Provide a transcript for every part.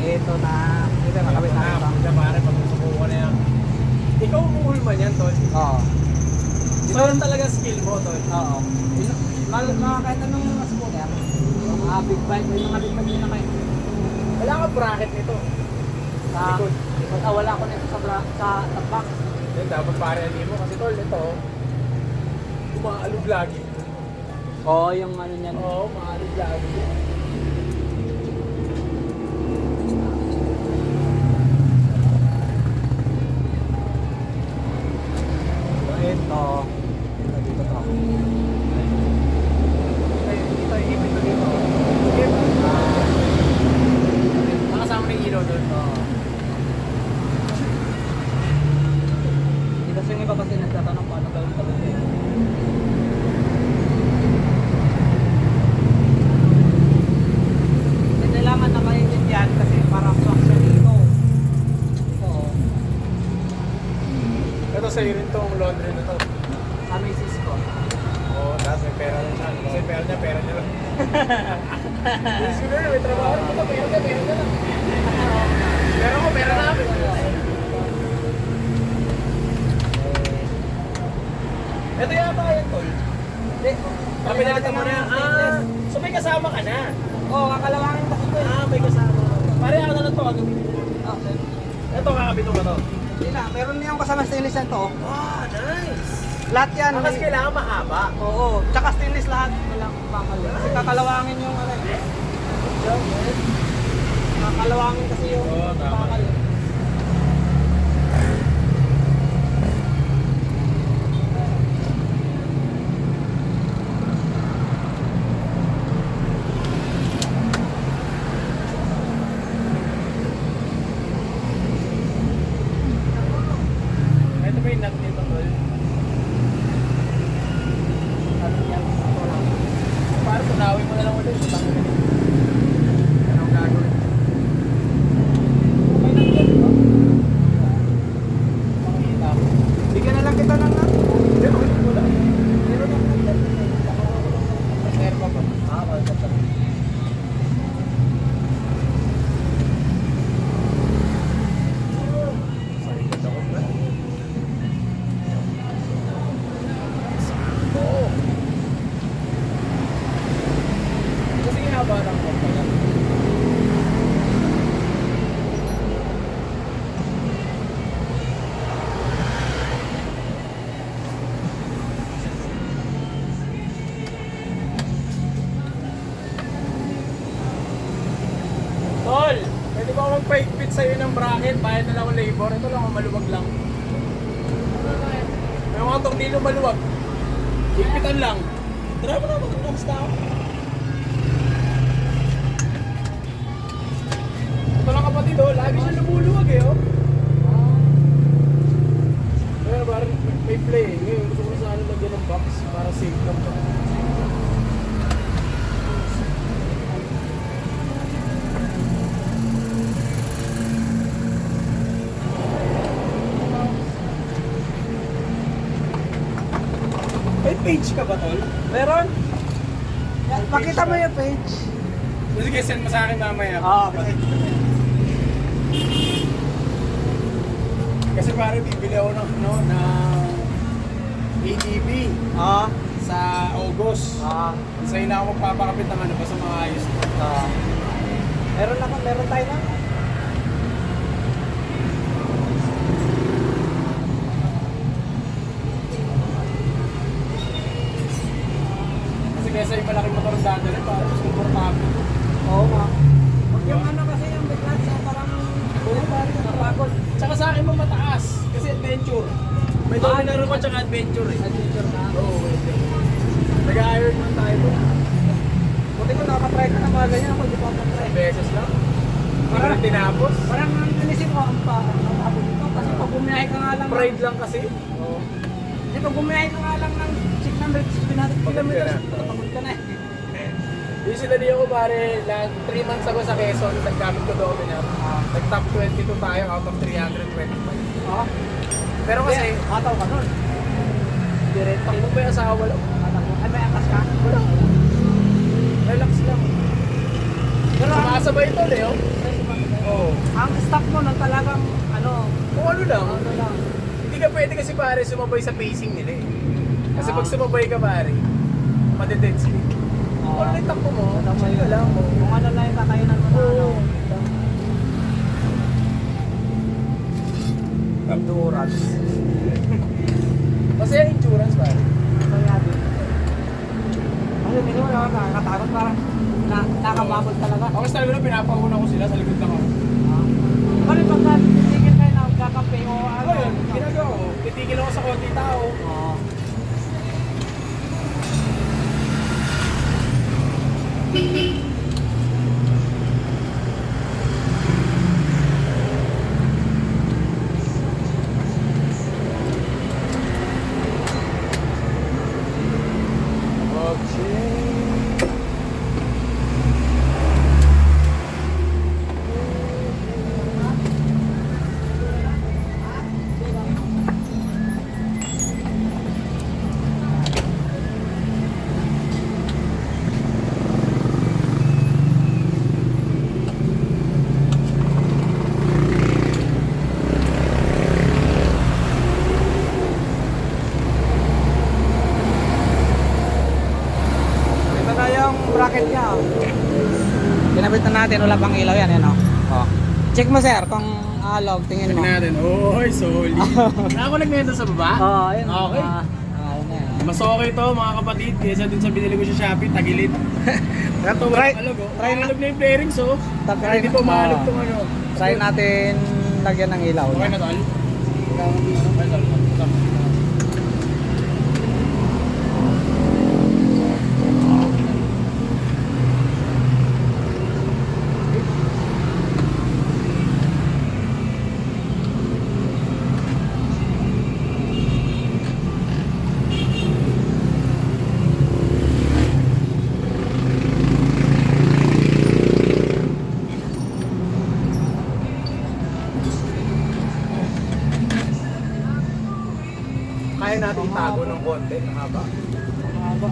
Ito na. Ito, makabit na ito. Ito pare, pag-subukan na yan. Ikaw umuulman yan, Tol. Oo. So, yun talaga skill mo, Tol. Oo. Kahit anong scooter. Mga big bike, may mga big bike din na kayo. Wala kang bracket nito. Sa Likod. likod. Wala ko nito sa tabak. Then, dapat pare hindi mo. Kasi, Tol, ito, umaalog lagi. Oo, yung ano niyan. Oo, umaalog lagi. Ito. Ito dito to. Ito, ipit na dito. Skip. Nakasama ng ilaw doon. Hindi kasi yung iba kasi nagtatanong paano gawin ito. Kailangan na maintindihan kasi parang function dito. Oo. Ito sa'yo rin tong laundry na to. Sa misis ko. Oo, tapos may pera na siya. Kasi pera niya lang. Siguro may trabaho rin ito. Pera niya lang. Pero ko, pera namin. Ito yata yan, Tol. Hindi. Pinalitan mo na. So may kasama ka na. Oo, kakalawangin kasi ko. May kasama. Pare ako na lang to. Okay. Ito, kakabit mo ba to? Hindi na, meron niyang kasama stainless yan to. Nice. Lahat yan. Kasi kailangan mahaba. Oo, tsaka stainless lahat. Walang bakal. Kasi kakalawangin yung ano. Kakalawangin kasi yung Oo, tama. bakal. Ito ba yung nut nito, Tol? Ano yan? Ito lang. Para tunawin mo na lang ulit. Anong gagawin? Okay lang yan, no? Makikita ko. Bigyan na lang kita ng ano. Hindi, okay mo lang. Meron lang nagdal. Reserva ba? Basta. Sorry, ganda ko ba? Sakto. Kasi haba lang ko pala. Tol, pwede ba ako magpa-higpit sa'yo ng bracket? Bayad na lang ako labor. Ito lang, maluwag lang. May mga tornilyo maluwag. Higpitan lang. Tara mo na, magkamusta ako. Ito lang kapatid, oh. Lagi siya lumuluwag eh, oh. Kaya parang may play. Ngayon, gusto ko na sana lagyan ng box para safe lang pa. May page ka ba, Tol? Meron? Yan, pakita mo yung page. Sige, send mo sa akin mamaya. Okay. Kasi pare, bibili ako ng, no, ng ATV Ah. sa August. Sa'yo na ako magpapakapit ng ano, basta maayos. Meron tayo na. Kasi kesa yung malaking motor ang dadalhin, para mas komportable. Oo nga. Yung ano kasi yung biglas parang napagod. Tsaka sa akin mo mataas, kasi adventure. May dami na rin ko tsaka adventure eh. Adventure na. Oo, nag-iron man tayo po. Buti ko nakatry ka na mga ganyan ako, di pa nakatry. Beses lang. Parang tinapos. Parang nanisip ko ang abot dito kasi pag bumiyahe ka nga lang. Pride lang kasi. Oo. Kasi pag bumiyahe ka nga lang ng 600 kilometers, pagod ka na eh. Yung sila niyo ko pare, 3 months ago sa Quezon, naggamit ko doon na. Nag-top 22 tayo out of 325. Pero kasi, Ataw ka nun. direct takbo ba yung asawa lang? Ay, may akas ka? Wala. Relax lang. Pero Sumasabay ito, Leo. Oo. stock mo na talagang ano, Kung ano lang, ano lang. hindi ka pwede kasi pare sumabay sa pacing nila eh. Kasi Ah. pag sumabay ka pare, made-dead speed. Kung ano yung takbo mo, chill ka lang mo. Kung ano lang yung kakayanan mo na ano. Oo. Endurance. Kasi yung endurance pare. Kaya din. Kasi minsan wala ka nakakatakot parang nakababot talaga. Ako sa talaga pinapauna ko sila sa likod lang ako. Bali pagka titigil kayo na magkakampi o ano. Ayun, ginagawa ko. Titigil ako sa konti tao. Oo. Ito na yung bracket niya. Oh. Pinabit na natin, wala pang ilaw yan, yan oh. Oh. Check mo sir kung alog, tingin mo. Tingnan natin. Oy, solid. Ako nagnento sa baba? Oo, ayun. Okay. Ayun na yan. Mas okay to mga kapatid kaysa dun sa binili ko sa Shopee, tagilid. Ito, Try- walang alog oh. try na- Alog na yung bearings oh. Kaya hindi po maalog tong ano. Try natin lagyan ng ilaw. Okay na tol? Okay, tol. Kaya natin itago ng konti, haba. Mahaba.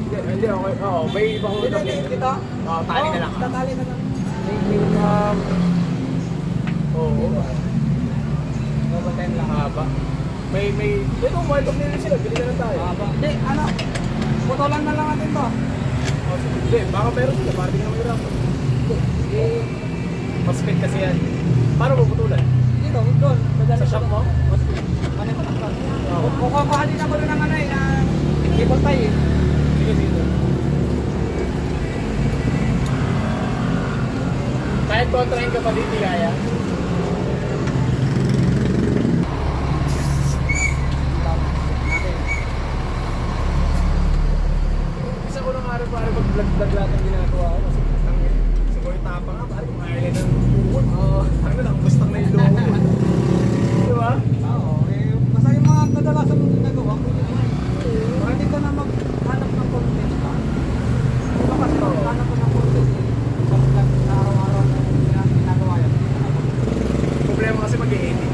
Hindi, okay. Oo, may iba ko Dito, dito. Oo, tali na lang. Tatali na lang. Oo. Babatin lang. Haba. May, ito, wild of nila sila, bili na lang tayo. Mahaba. Hindi, ano. Putulan na lang natin to. Oh, hindi, baka meron sila, para di ka mahirapan. Mas fit kasi yan. Paano puputulan? Dito, doon. Sa shop mo? Mas fit. Ano ko lang to? Oo. Kukuhanin ako rin ng ano eh, na cable tie eh. Sige, sige. Kahit kontrahin ka pa dito, kaya. Isa ko nang araw pare mag-vlog lahat ng ginagawa ko kasi ang siguro tapang nga pare kung ayaw ng buwan. Oo. Ano lang, gustang na yung loob. Di ba? Oo, eh, basta yung mga kadalasan mong ginagawa, pwede naman. Para hindi ka na maghanap ng content pa. Diba kasi maghanap ka ng content eh. Pag na araw-araw na ginagawa yan, hindi ka na mag-content Problema kasi mag-edit.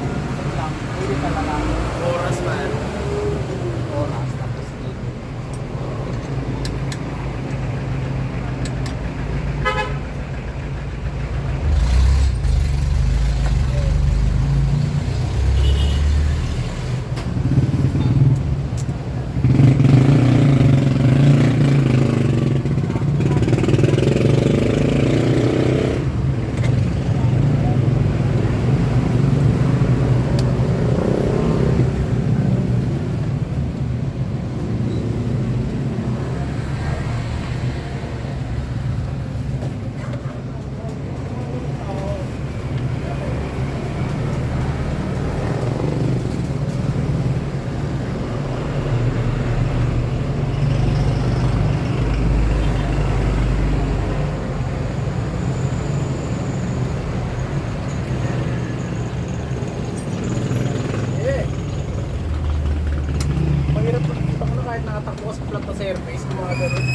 lang. Pwede talaga. Oras man. Oras, tapos dito. Eh. Mahirap makikita ko na kahit nakatakbo ka sa flat na surface, kung mga ganun.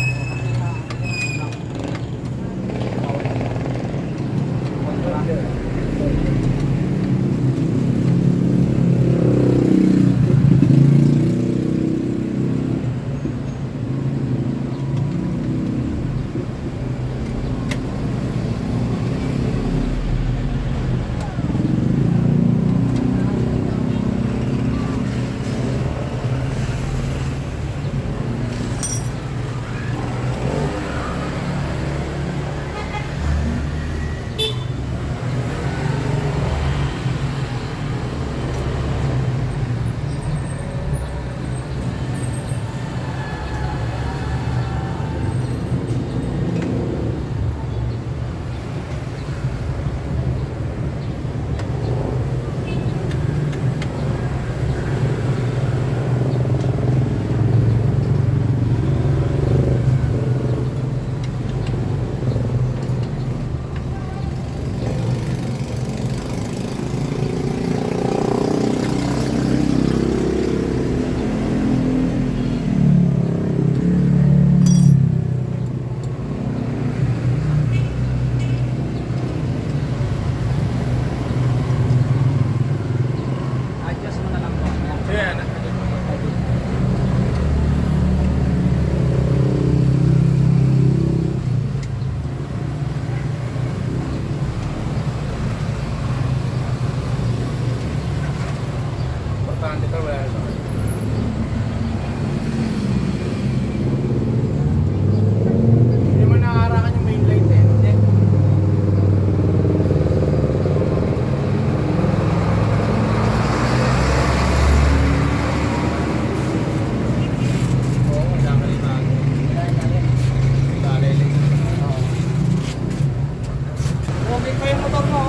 mo.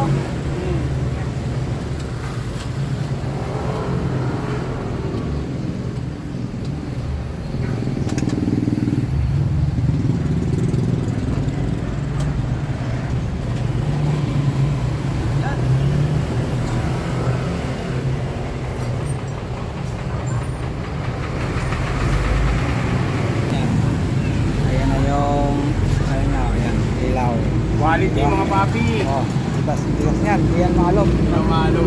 Ayan na yung, ayun na, ayan, ilaw. Quality mga papi. Oh, tigas yan, yan maalog. Namalo.